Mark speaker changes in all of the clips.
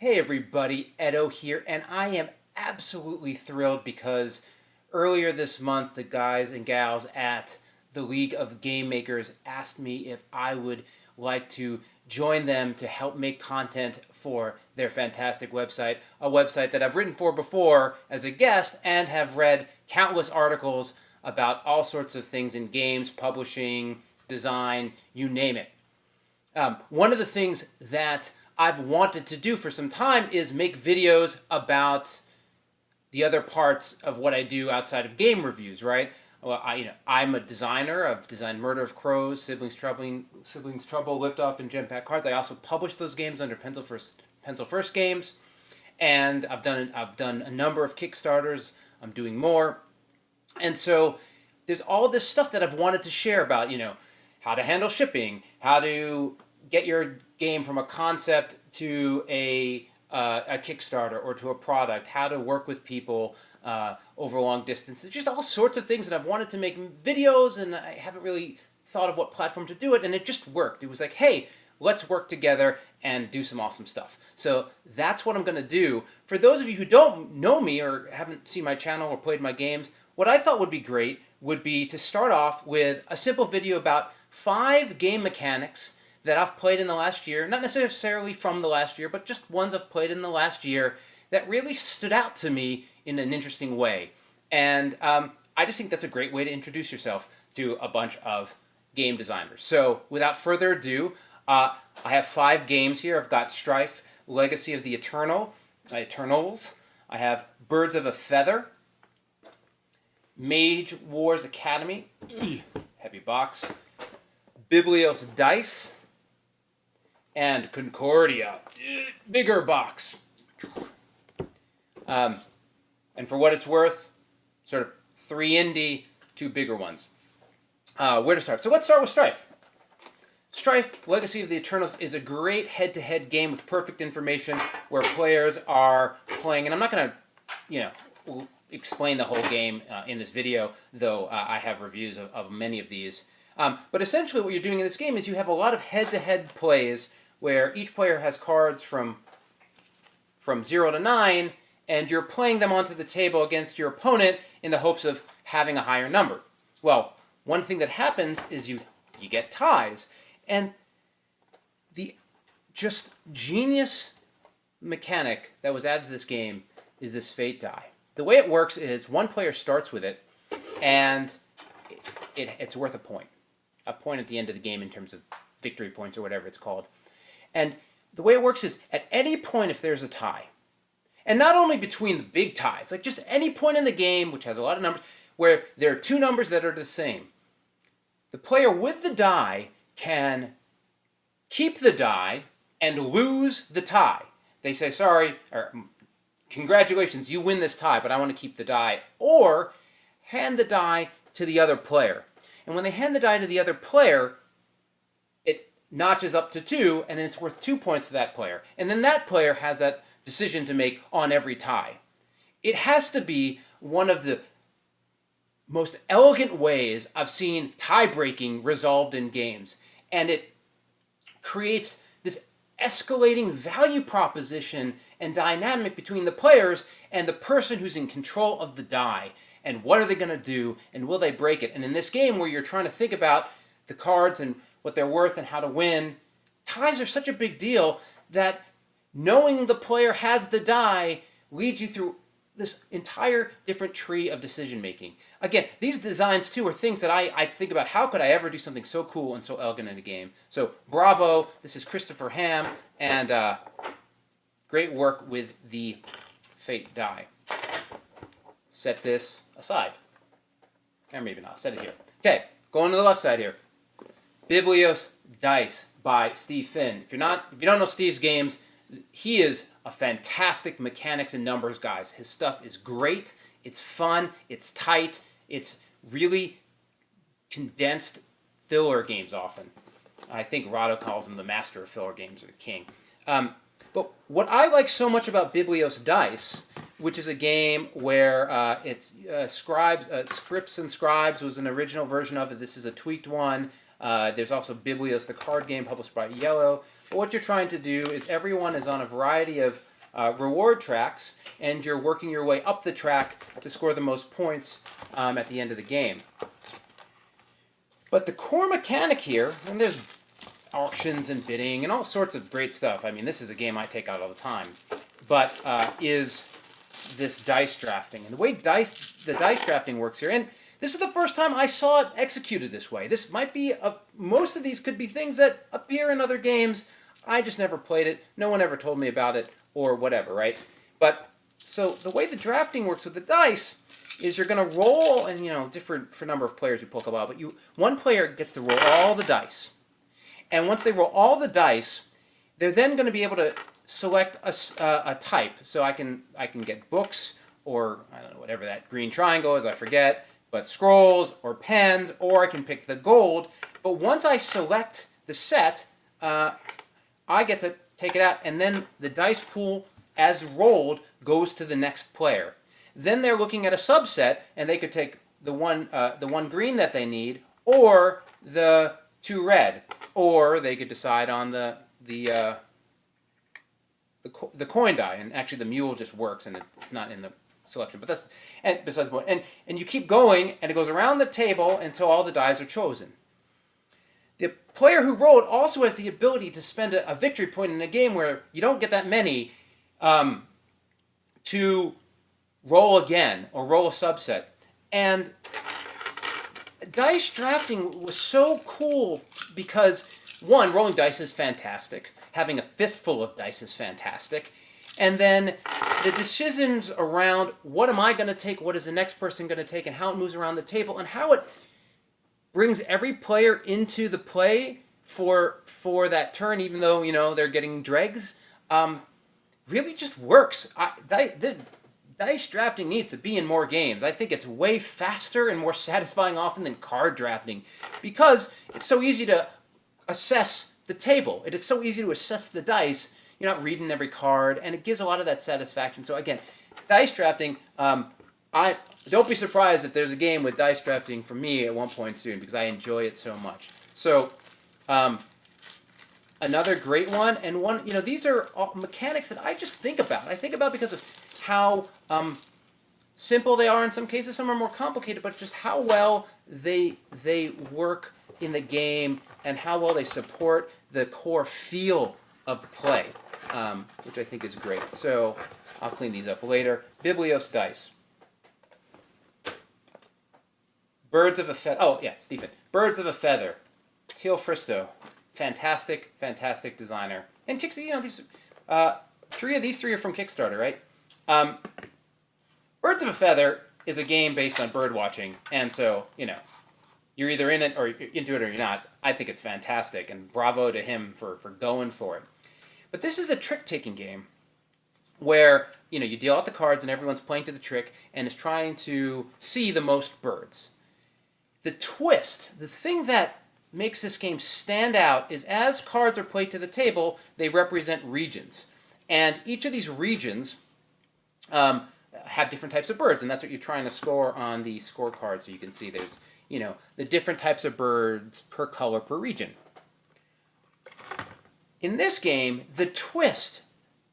Speaker 1: Hey everybody, Edo here, and I am absolutely thrilled because earlier this month the guys and gals at the League of Game Makers asked me if I would like to join them to help make content for their fantastic website, a website that I've written for before as a guest and have read countless articles about all sorts of things in games, publishing, design, you name it. One of the things that I've wanted to do for some time is make videos about the other parts of what I do outside of game reviews, right? Well, I'm a designer. I've designed Murder of Crows, Siblings Trouble, Liftoff, and Gem Pack Cards. I also publish those games under Pencil First Games, and I've done a number of Kickstarters. I'm doing more, and so there's all this stuff that I've wanted to share about, how to handle shipping, how to get your game from a concept to a Kickstarter or to a product, how to work with people over long distances, just all sorts of things that I've wanted to make videos, and I haven't really thought of what platform to do it, and it just worked. It was like, hey, let's work together and do some awesome stuff. So that's what I'm going to do. For those of you who don't know me or haven't seen my channel or played my games, what I thought would be great would be to start off with a simple video about 5 game mechanics that I've played in the last year, not necessarily from the last year, but just ones I've played in the last year that really stood out to me in an interesting way. And I just think that's a great way to introduce yourself to a bunch of game designers. So without further ado, I have 5 games here. I've got Strife, Legacy of the Eternals. I have Birds of a Feather, Mage Wars Academy, heavy box, Biblios Dice, and Concordia, bigger box. And for what it's worth, sort of 3 indie, 2 bigger ones. Where to start? So let's start with Strife. Strife, Legacy of the Eternals is a great head-to-head game with perfect information where players are playing, and I'm not going to, explain the whole game in this video, though I have reviews of many of these. But essentially what you're doing in this game is you have a lot of head-to-head plays where each player has cards from 0 to 9, and you're playing them onto the table against your opponent in the hopes of having a higher number. Well, one thing that happens is you get ties, and the just genius mechanic that was added to this game is this fate die. The way it works is one player starts with it, and it's worth a point at the end of the game in terms of victory points or whatever it's called. And the way it works is at any point if there's a tie, and not only between the big ties, like just any point in the game, which has a lot of numbers, where there are 2 numbers that are the same, the player with the die can keep the die and lose the tie. They say, sorry, or congratulations, you win this tie, but I want to keep the die. Or hand the die to the other player. And when they hand the die to the other player, it notches up to 2, and then it's worth 2 points to that player. And then that player has that decision to make on every tie. It has to be one of the most elegant ways I've seen tie-breaking resolved in games. And it creates this escalating value proposition and dynamic between the players and the person who's in control of the die. And what are they going to do, and will they break it? And in this game where you're trying to think about the cards and what they're worth and how to win, ties are such a big deal that knowing the player has the die leads you through this entire different tree of decision making. Again, these designs too are things that I think about, how could I ever do something so cool and so elegant in a game? So bravo, this is Christopher Ham, and great work with the fate die. Set this aside. Or maybe not, set it here. Okay, going to the left side here. Biblios Dice by Steve Finn. If you don't know Steve's games, he is a fantastic mechanics and numbers guy. His stuff is great, it's fun, it's tight, it's really condensed filler games often. I think Rado calls him the master of filler games, or the king. But what I like so much about Biblios Dice, which is a game where it's Scripts and Scribes was an original version of it. This is a tweaked one. There's also Biblios, the card game, published by Yellow. But what you're trying to do is everyone is on a variety of reward tracks, and you're working your way up the track to score the most points at the end of the game. But the core mechanic here, and there's auctions and bidding and all sorts of great stuff. I mean, this is a game I take out all the time. But is this dice drafting. And the way the dice drafting works here, and this is the first time I saw it executed this way. This might be, most of these could be things that appear in other games. I just never played it. No one ever told me about it or whatever, right? But, so the way the drafting works with the dice is you're going to roll, and different for number of players you pull a while, but one player gets to roll all the dice. And once they roll all the dice, they're then going to be able to select a type. So I can get books, or I don't know, whatever that green triangle is, I forget, but scrolls or pens, or I can pick the gold. But once I select the set, I get to take it out, and then the dice pool, as rolled, goes to the next player. Then they're looking at a subset, and they could take the one green that they need, or the 2 red, or they could decide on the coin die. And actually, the mule just works, and it's not in the selection. But that's besides the point. And you keep going, and it goes around the table until all the dies are chosen. The player who rolled also has the ability to spend a victory point in a game where you don't get that many to roll again or roll a subset. And dice drafting was so cool because, one, rolling dice is fantastic. Having a fistful of dice is fantastic. And then the decisions around what am I going to take, what is the next person going to take, and how it moves around the table, and how it brings every player into the play for that turn, even though they're getting dregs, really just works. Dice drafting needs to be in more games. I think it's way faster and more satisfying often than card drafting, because it's so easy to assess the table. It is so easy to assess the dice. You're not reading every card, and it gives a lot of that satisfaction. So again, dice drafting, I don't be surprised if there's a game with dice drafting for me at one point soon, because I enjoy it so much. So another great one, and one, these are all mechanics that I just think about. I think about because of how simple they are in some cases. Some are more complicated, but just how well they work in the game and how well they support the core feel of play, which I think is great. So I'll clean these up later. Biblios dice. Birds of a Feather. Oh, yeah, Stephen. Birds of a Feather. Teal Fristo. Fantastic, fantastic designer. And these three are from Kickstarter, right? Birds of a Feather is a game based on bird watching, and so, you're either in it or into it or you're not. I think it's fantastic, and bravo to him for going for it. But this is a trick-taking game where, you deal out the cards and everyone's playing to the trick and is trying to see the most birds. The twist, the thing that makes this game stand out is as cards are played to the table, they represent regions. And each of these regions have different types of birds, and that's what you're trying to score on the scorecard. So you can see there's, the different types of birds per color per region. In this game, the twist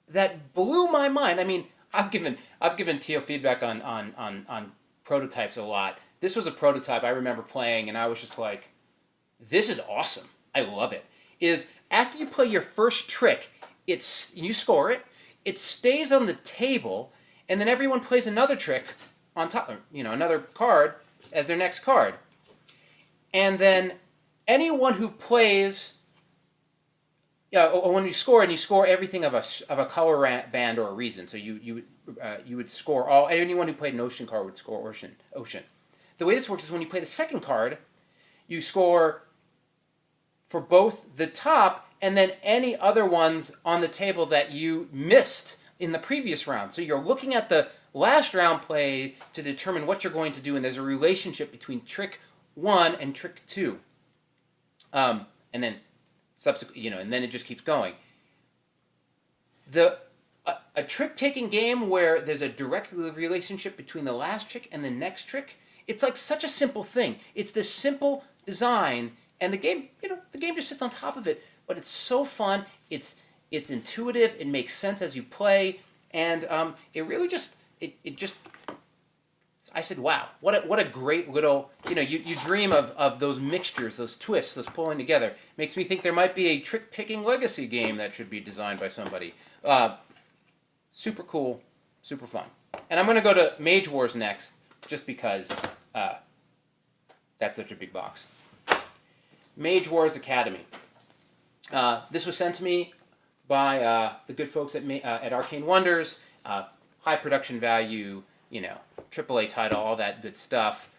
Speaker 1: that blew my mind, I mean, I've given Teal feedback on prototypes a lot. This was a prototype I remember playing, and I was just like, this is awesome. I love it. Is after you play your first trick, you score it, it stays on the table, and then everyone plays another trick on top, another card as their next card. And then anyone who plays, when you score, and you score everything of a color band or a reason. So you would score all. Anyone who played an ocean card would score ocean. The way this works is when you play the second card, you score for both the top and then any other ones on the table that you missed in the previous round. So you're looking at the last round play to determine what you're going to do, and there's a relationship between trick 1 and trick 2. And then subsequent, and then it just keeps going. A trick-taking game where there's a direct relationship between the last trick and the next trick, it's like such a simple thing. It's this simple design, and the game just sits on top of it, but it's so fun, it's intuitive. It makes sense as you play, and it really just it just. I said, wow, what a great little, you dream of those mixtures, those twists, those pulling together. Makes me think there might be a trick-taking legacy game that should be designed by somebody. Super cool, super fun. And I'm going to go to Mage Wars next, just because that's such a big box. Mage Wars Academy. This was sent to me by the good folks at Arcane Wonders. High production value, AAA title, all that good stuff.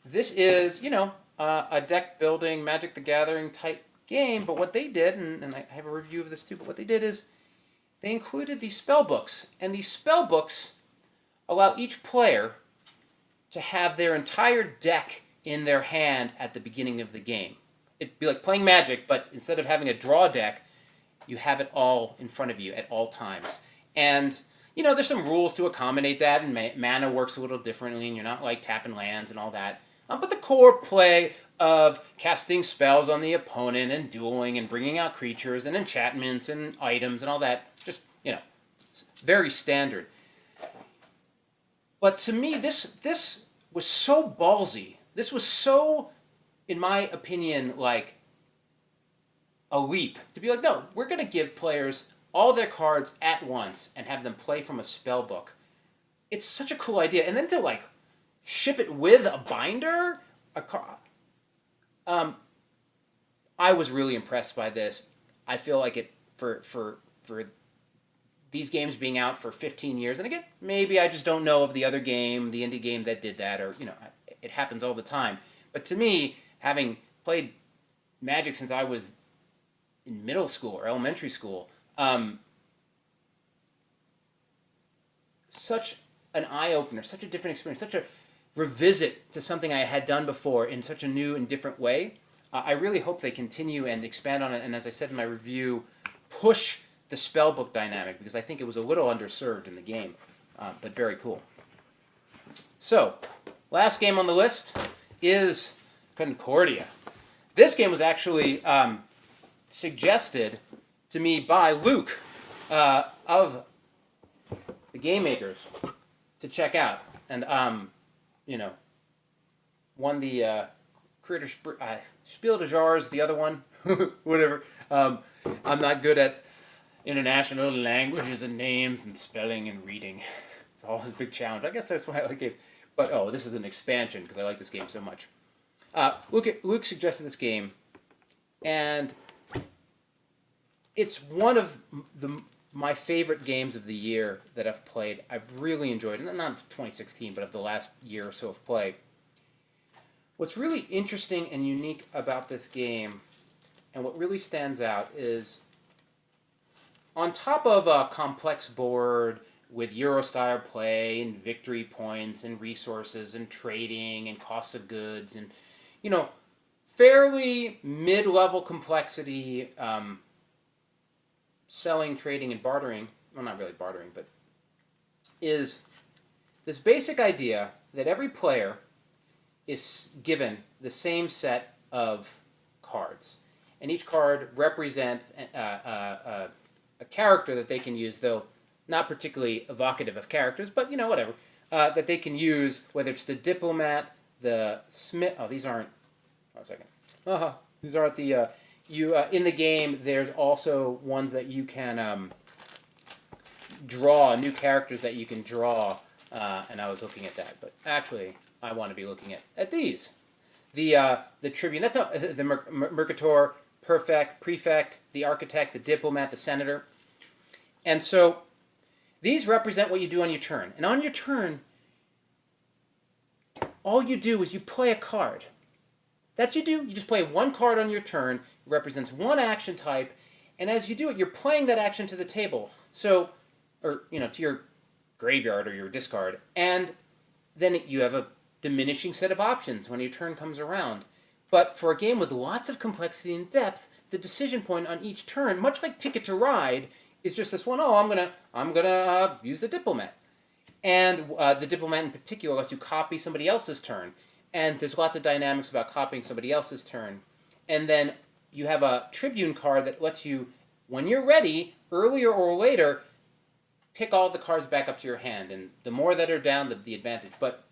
Speaker 1: This is, a deck building, Magic the Gathering type game, but what they did, and I have a review of this too, but what they did is they included these spell books, and these spell books allow each player to have their entire deck in their hand at the beginning of the game. It'd be like playing Magic, but instead of having a draw deck, you have it all in front of you at all times. And there's some rules to accommodate that, and mana works a little differently, and you're not like tapping lands and all that. But the core play of casting spells on the opponent and dueling and bringing out creatures and enchantments and items and all that, just, very standard. But to me, this was so ballsy. This was so, in my opinion, like a leap. To be like, no, we're going to give players all their cards at once and have them play from a spell book. It's such a cool idea. And then to ship it with a binder, I was really impressed by this. I feel like it for these games being out for 15 years, and again, maybe I just don't know of the other game, the indie game that did that, or it happens all the time. But to me, having played Magic since I was in middle school or elementary school, such an eye-opener, such a different experience, such a revisit to something I had done before in such a new and different way. I really hope they continue and expand on it, and as I said in my review, push the spellbook dynamic, because I think it was a little underserved in the game, but very cool. So, last game on the list is Concordia. This game was actually suggested to me by Luke of the Game Makers to check out, and won the Creator Spiel des Jahres, the other one, whatever. I'm not good at international languages and names and spelling and reading. It's all a big challenge. I guess that's why I like it. But this is an expansion because I like this game so much. Luke suggested this game, and it's one of my favorite games of the year that I've played. I've really enjoyed it. Not of 2016, but of the last year or so of play. What's really interesting and unique about this game, and what really stands out, is on top of a complex board with Euro-style play and victory points and resources and trading and costs of goods and, fairly mid-level complexity, selling, trading, and bartering, well, not really bartering, but is this basic idea that every player is given the same set of cards. And each card represents a character that they can use, though not particularly evocative of characters, but, whatever, that they can use, whether it's the diplomat, the smith. Oh, these aren't. Hold on a second. These aren't the. In the game, there's also ones that you can draw, new characters that you can draw, and I was looking at that, but actually, I want to be looking at these. The Tribune, that's the Mercator, Prefect, the Architect, the Diplomat, the Senator. And so, these represent what you do on your turn. And on your turn, all you do is you play a card. That's what you do. You just play one card on your turn. It represents one action type. And as you do it, you're playing that action to the table. So, or, to your graveyard or your discard. And then you have a diminishing set of options when your turn comes around. But for a game with lots of complexity and depth, the decision point on each turn, much like Ticket to Ride, is just this one. I'm gonna use the Diplomat. And the Diplomat in particular lets you copy somebody else's turn. And there's lots of dynamics about copying somebody else's turn. And then you have a Tribune card that lets you, when you're ready, earlier or later, pick all the cards back up to your hand. And the more that are down, the advantage. But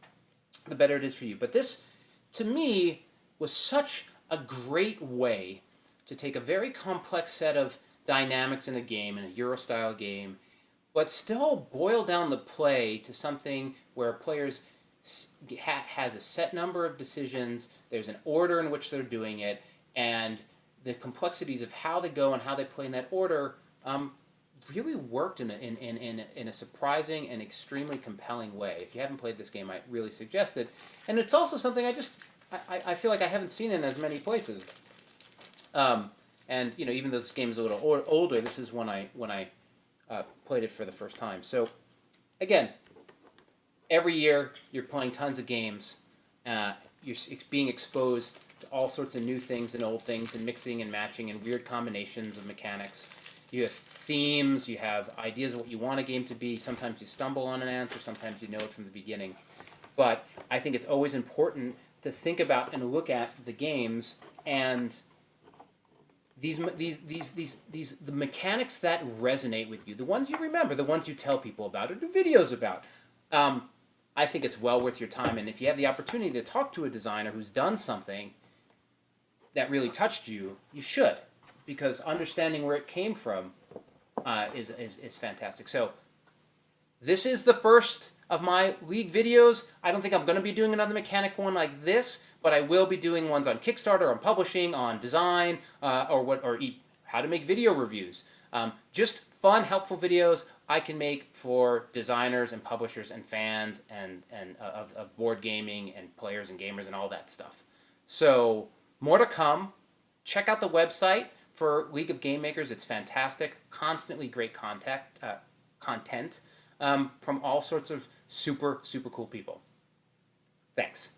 Speaker 1: the better it is for you. But this, to me, was such a great way to take a very complex set of dynamics in a game, in a Euro-style game, but still boil down the play to something where players has a set number of decisions, there's an order in which they're doing it, and the complexities of how they go and how they play in that order really worked in a surprising and extremely compelling way. If you haven't played this game, I really suggest it. And it's also something I feel like I haven't seen in as many places. And even though this game is a little older, this is when I played it for the first time. So again, every year you're playing tons of games. You're being exposed to all sorts of new things and old things, and mixing and matching and weird combinations of mechanics. You have themes, you have ideas of what you want a game to be. Sometimes you stumble on an answer, sometimes you know it from the beginning. But I think it's always important to think about and look at the games and the mechanics that resonate with you, the ones you remember, the ones you tell people about or do videos about. I think it's well worth your time, and if you have the opportunity to talk to a designer who's done something that really touched you, you should, because understanding where it came from is fantastic. So this is the first of my League videos. I don't think I'm going to be doing another mechanic one like this, but I will be doing ones on Kickstarter, on publishing, on design, or how to make video reviews. Just fun, helpful videos I can make for designers and publishers and fans and of board gaming and players and gamers and all that stuff. So more to come. Check out the website for League of Game Makers. It's fantastic. Constantly great content from all sorts of super, super cool people. Thanks.